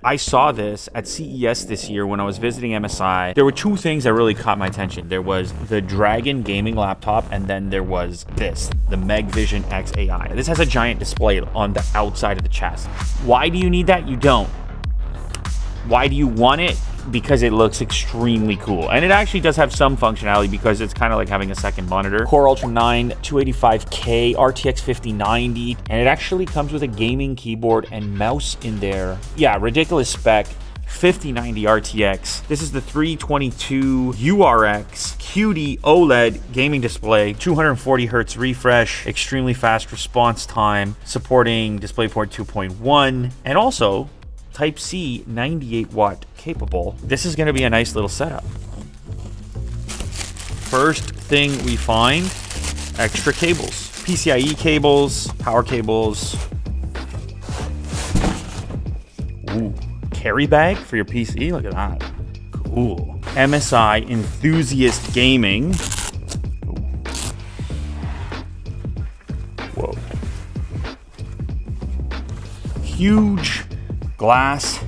I saw this at CES this year when I was visiting MSI. There were two things that really caught my attention. There was the Dragon gaming laptop, and then there was this, the Meg Vision X AI. This has a giant display on the outside of the chassis. Why do you need that? You don't. Why do you want it? Because it looks extremely cool. And it actually does have some functionality because it's kind of like having a second monitor. Core Ultra 9, 285K, RTX 5090, and it actually comes with a gaming keyboard and mouse in there. Yeah, ridiculous spec. 5090 RTX. This is the 322 URX QD OLED gaming display, 240 hertz refresh, extremely fast response time, supporting DisplayPort 2.1, and also Type-C 98 watt capable. This is going to be a nice little setup. First thing we find, extra cables. PCIe cables, power cables. Ooh, carry bag for your PC, look at that. Cool. MSI Enthusiast Gaming. Whoa. Huge glass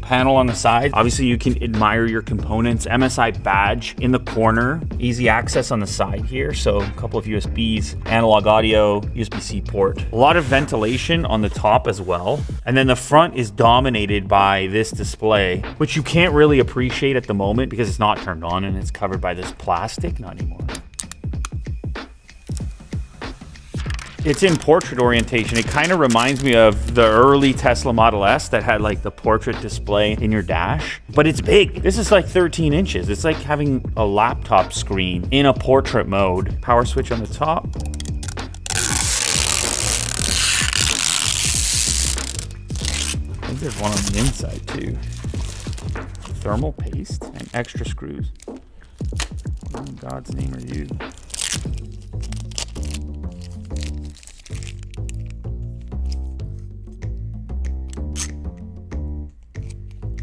panel on the side. Obviously you can admire your components. MSI badge in the corner, easy access on the side here. So a couple of USBs, analog audio, USB-C port. A lot of ventilation on the top as well. And then the front is dominated by this display, which you can't really appreciate at the moment because it's not turned on and it's covered by this plastic, not anymore. It's in portrait orientation. It kind of reminds me of the early Tesla Model S that had like the portrait display in your dash, but it's big. This is like 13 inches. It's like having a laptop screen in a portrait mode. Power switch on the top. I think there's one on the inside too. Thermal paste and extra screws. What in God's name are you?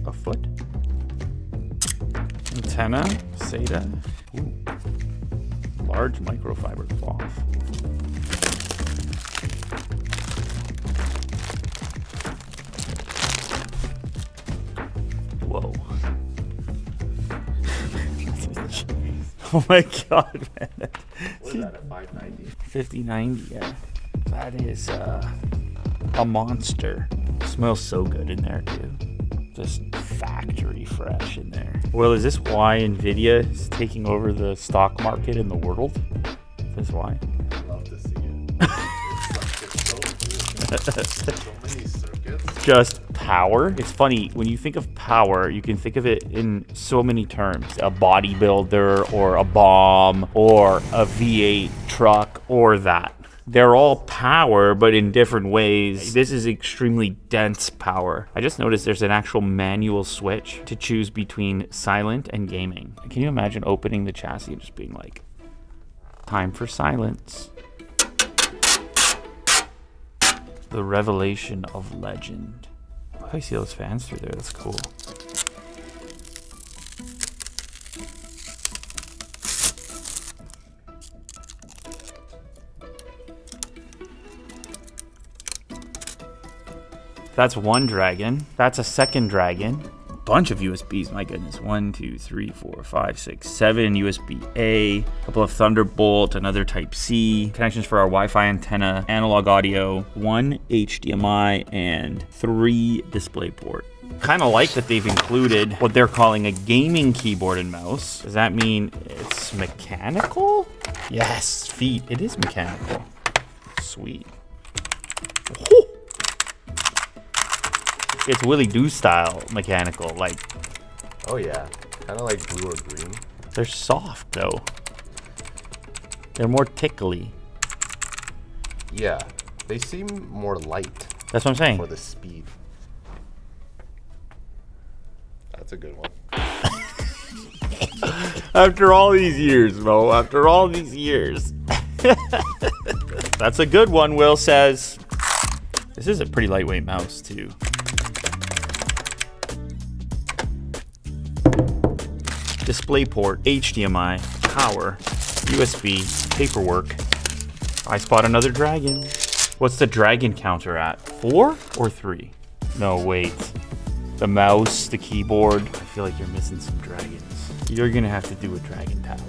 A foot. Antenna, SATA. Ooh. Large microfiber cloth. Whoa. Oh my God, man. What is that, a 590? 5090, yeah. That is a monster. Smells so good in there too. Just factory fresh in there. Well, is this why NVIDIA is taking over the stock market in the world? Is this why? I'd love to see it. It's so cool. So many circuits. Just power. It's funny, when you think of power, you can think of it in so many terms. A bodybuilder or a bomb or a V8 truck or that. They're all power, but in different ways. This is extremely dense power. I just noticed there's an actual manual switch to choose between silent and gaming. Can you imagine opening the chassis and just being like, time for silence? The revelation of legend. Oh, I see those fans through there, that's cool. That's one dragon. That's a second dragon. Bunch of USBs, my goodness. 1, 2, 3, 4, 5, 6, 7 USB-A, a couple of Thunderbolt, another Type-C, connections for our Wi-Fi antenna, analog audio, 1 HDMI, and 3 DisplayPort. Kind of like that they've included what they're calling a gaming keyboard and mouse. Does that mean it's mechanical? Yes, feet. It is mechanical. Sweet. Oh. It's Willy Doo style mechanical, like. Oh yeah, kind of like blue or green. They're soft though. They're more tickly. Yeah, they seem more light. That's what I'm saying. For the speed. That's a good one. After all these years, Mo, after all these years. That's a good one, Will says. This is a pretty lightweight mouse too. DisplayPort, HDMI, power, USB, paperwork. I spot another dragon. What's the dragon counter at? 4 or 3? No, wait. the mouse, the keyboard. I feel like you're missing some dragons. You're gonna have to do a dragon tally.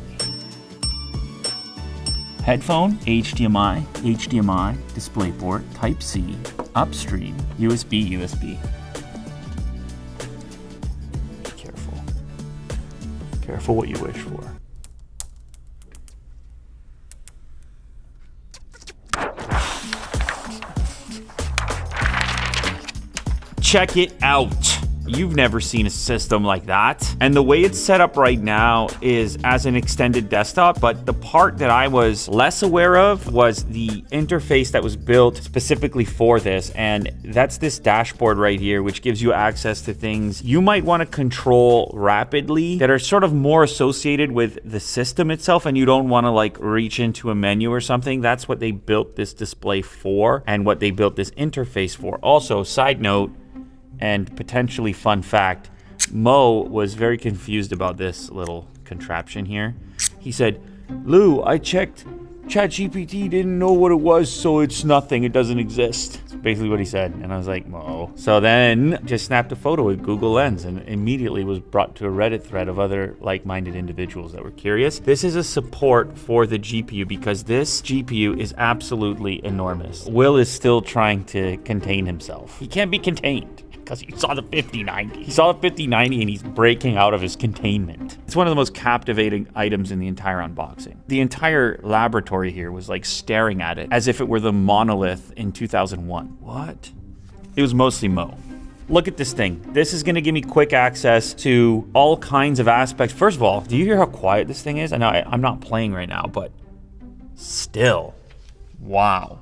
Headphone, HDMI, DisplayPort, Type-C, upstream, USB. Careful. Careful what you wish for. Check it out. You've never seen a system like that. And the way it's set up right now is as an extended desktop, but the part that I was less aware of was the interface that was built specifically for this. And that's this dashboard right here, which gives you access to things you might want to control rapidly that are sort of more associated with the system itself, and you don't want to like reach into a menu or something. That's what they built this display for and what they built this interface for. Also, side note, and potentially fun fact, Mo was very confused about this little contraption here. He said, Lou, I checked. ChatGPT didn't know what it was, so it's nothing. It doesn't exist. That's basically what he said. And I was like, Mo. So then just snapped a photo with Google Lens and immediately was brought to a Reddit thread of other like-minded individuals that were curious. This is a support for the GPU because this GPU is absolutely enormous. Will is still trying to contain himself. He can't be contained. Because he saw the 5090. He saw the 5090 and he's breaking out of his containment. It's one of the most captivating items in the entire unboxing. The entire laboratory here was like staring at it as if it were the monolith in 2001. What? It was mostly Mo. Look at this thing. This is going to give me quick access to all kinds of aspects. First of all, do you hear how quiet this thing is? I know I'm not playing right now, but still. Wow.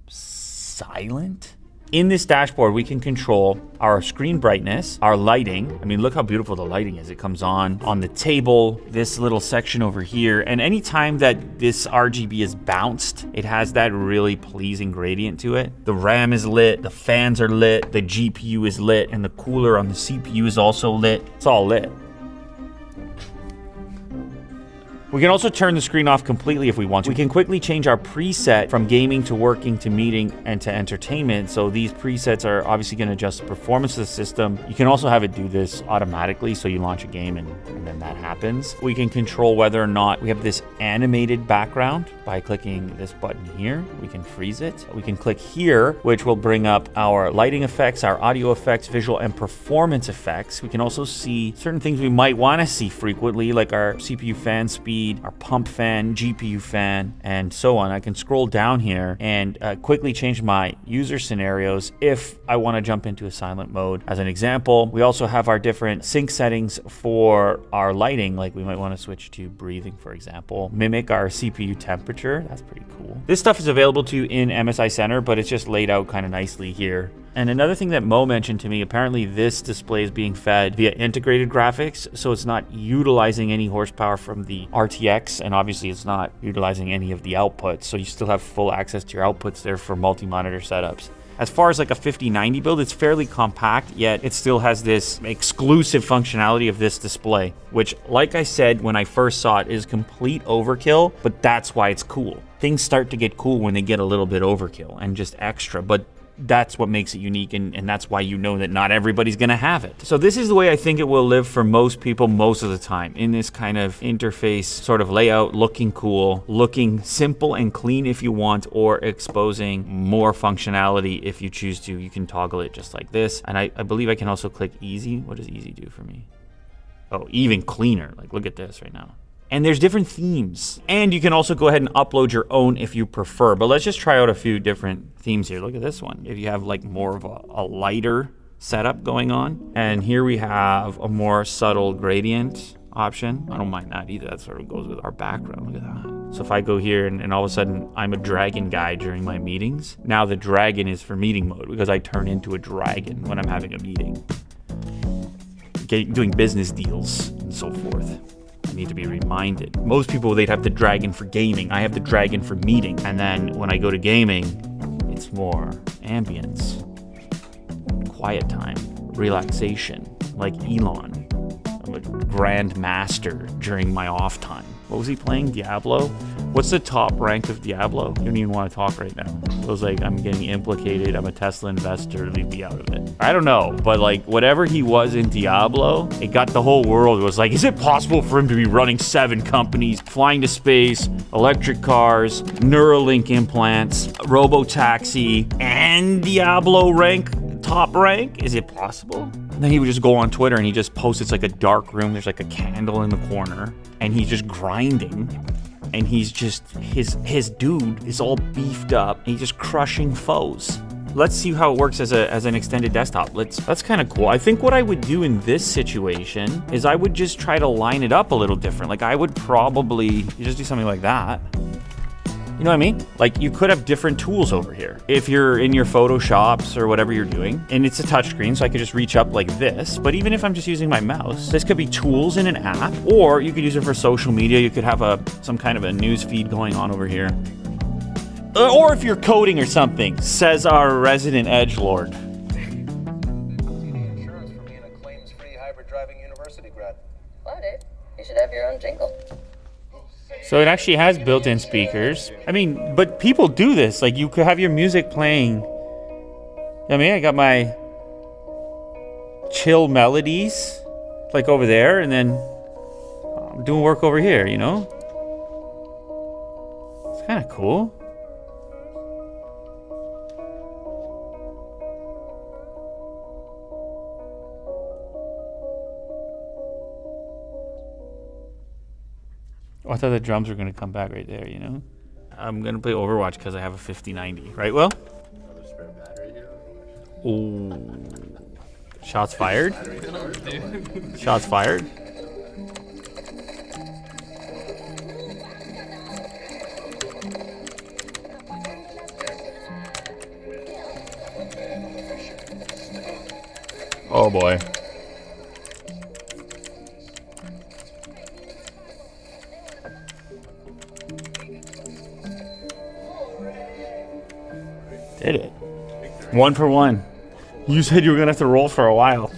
Silent? In this dashboard, we can control our screen brightness, our lighting. I mean, look how beautiful the lighting is. It comes on the table, this little section over here. And anytime that this RGB is bounced, it has that really pleasing gradient to it. The RAM is lit, the fans are lit, the GPU is lit, and the cooler on the CPU is also lit. It's all lit. We can also turn the screen off completely if we want to. We can quickly change our preset from gaming to working to meeting and to entertainment. So these presets are obviously going to adjust the performance of the system. You can also have it do this automatically. So you launch a game and then that happens. We can control whether or not we have this animated background by clicking this button here. We can freeze it. We can click here, which will bring up our lighting effects, our audio effects, visual and performance effects. We can also see certain things we might want to see frequently, like our CPU fan speed, our pump fan, GPU fan, and so on. I can scroll down here and quickly change my user scenarios if I want to jump into a silent mode. As an example, we also have our different sync settings for our lighting, like we might want to switch to breathing, for example. Mimic our CPU temperature. That's pretty cool. This stuff is available to you in MSI Center, but it's just laid out kind of nicely here. And another thing that Mo mentioned to me, apparently this display is being fed via integrated graphics, so it's not utilizing any horsepower from the RTX, and obviously it's not utilizing any of the outputs, so you still have full access to your outputs there for multi-monitor setups. As far as like a 5090 build, it's fairly compact, yet it still has this exclusive functionality of this display, which, like I said when I first saw it, is complete overkill, but that's why it's cool. Things start to get cool when they get a little bit overkill and just extra, but that's what makes it unique, and that's why you know that not everybody's gonna have it. So this is the way I think it will live for most people most of the time, in this kind of interface sort of layout, looking cool, looking simple and clean if you want, or exposing more functionality if you choose to. You can toggle it just like this, and I believe I can also click easy. What does easy do for me? Oh, even cleaner. Like, look at this right now. And there's different themes. And you can also go ahead and upload your own if you prefer. But let's just try out a few different themes here. Look at this one. If you have like more of a lighter setup going on. And here we have a more subtle gradient option. I don't mind that either. That sort of goes with our background. Look at that. So if I go here and all of a sudden I'm a dragon guy during my meetings, now the dragon is for meeting mode because I turn into a dragon when I'm having a meeting. Doing business deals and so forth. I need to be reminded. Most people, they'd have the dragon for gaming. I have the dragon for meeting. And then when I go to gaming, it's more ambience, quiet time, relaxation, like Elon. I'm a grand master during my off time. What was he playing? Diablo? What's the top rank of Diablo? You don't even want to talk right now. It was like, I'm getting implicated. I'm a Tesla investor. Leave me out of it. I don't know, but like whatever he was in Diablo, it got the whole world. It was like, is it possible for him to be running 7 companies, flying to space, electric cars, Neuralink implants, robo-taxi, and Diablo rank, top rank? Is it possible? And then he would just go on Twitter and he just posts, it's like a dark room. There's like a candle in the corner and he's just grinding. And he's just, his dude is all beefed up. He's just crushing foes. Let's see how it works as an extended desktop. That's kind of cool. I think what I would do in this situation is I would just try to line it up a little different. Like I would probably just do something like that. You know what I mean? Like you could have different tools over here. If you're in your Photoshops or whatever you're doing, and it's a touchscreen, so I could just reach up like this. But even if I'm just using my mouse, this could be tools in an app, or you could use it for social media. You could have some kind of a news feed going on over here. Or if you're coding or something, says our resident edgelord. Insurance for being a claims-free hybrid driving university grad. What, dude? You should have your own jingle. So it actually has built-in speakers. I mean, but people do this. Like you could have your music playing. I mean, I got my chill melodies like over there, and then I'm doing work over here, you know? It's kind of cool. Oh, I thought the drums were going to come back right there, you know? I'm going to play Overwatch because I have a 5090. Right, Will? Another spare battery here? Ooh. Shots fired? Shots fired? Oh boy. Did it. 1 for 1. You said you were gonna have to roll for a while.